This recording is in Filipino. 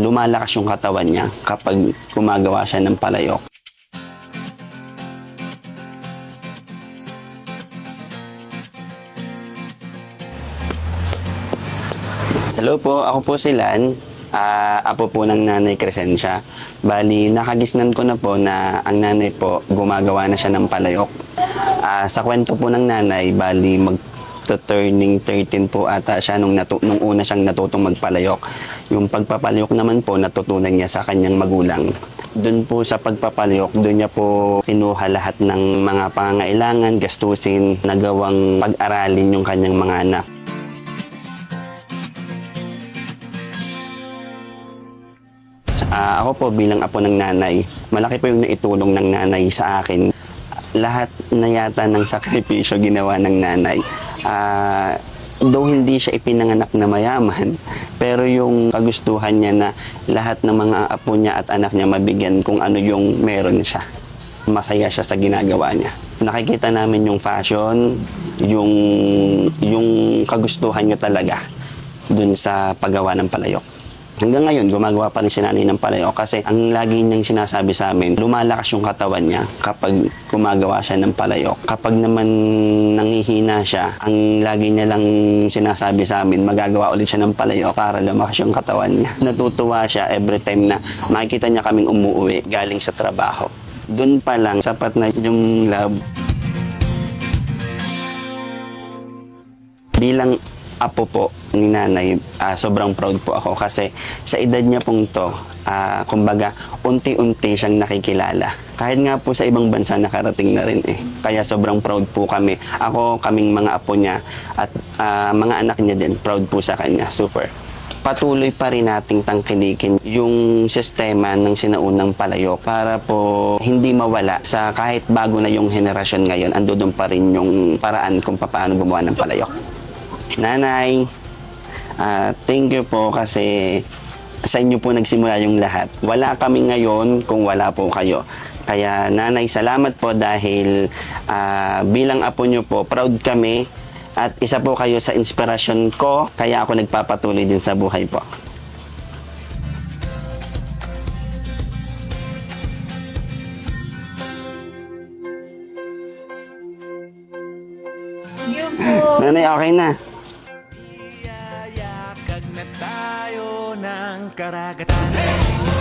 lumalakas yung katawan niya kapag gumagawa siya ng palayok. Hello po, ako po si Lan. Apo po ng nanay Crescencia. Bali, nakagisnan ko na po na ang nanay po gumagawa na siya ng palayok. Sa kwento po ng nanay, bali turning 13 po ata siya nung una siyang natutong magpalayok. Yung pagpapalayok naman po natutunan niya sa kanyang magulang. Doon po sa pagpapalayok, doon niya po kinuha lahat ng mga pangangailangan, gastusin, nagawang pag-aralin yung kanyang mga anak. Ako po bilang apo ng nanay, malaki po yung naitulong ng nanay sa akin. Lahat na yata ng sakripisyo ginawa ng nanay. Though hindi siya ipinanganak na mayaman, pero yung kagustuhan niya na lahat ng mga apo niya at anak niya mabigyan kung ano yung meron siya. Masaya siya sa ginagawa niya. Nakikita namin yung fashion, yung kagustuhan niya talaga dun sa paggawa ng palayok. Hanggang ngayon, gumagawa pa rin si nanay ng palayok kasi ang lagi niyang sinasabi sa amin, lumalakas yung katawan niya kapag gumagawa siya ng palayok. Kapag naman nangihina siya, ang lagi niya lang sinasabi sa amin, magagawa ulit siya ng palayok para lumakas yung katawan niya. Natutuwa siya every time na makikita niya kaming umuwi galing sa trabaho. Doon pa lang, sapat na yung love. Bilang apo po ni nanay, sobrang proud po ako kasi sa edad niya pong to, kumbaga, unti-unti siyang nakikilala. Kahit nga po sa ibang bansa nakarating na rin eh. Kaya sobrang proud po kami. Ako, kaming mga apo niya at mga anak niya din, proud po sa kanya. Super. Patuloy pa rin nating tangkilikin yung sistema ng sinaunang palayok para po hindi mawala sa kahit bago na yung henerasyon ngayon, andun pa rin yung paraan kung paano gumawa ng palayok. Nanay, thank you po kasi sa inyo po nagsimula yung lahat. Wala kami ngayon kung wala po kayo. Kaya nanay, salamat po dahil bilang apo nyo po, proud kami at isa po kayo sa inspirasyon ko. Kaya ako nagpapatuloy din sa buhay po. Nanay, okay na. Yayakag na tayo ng karagatan.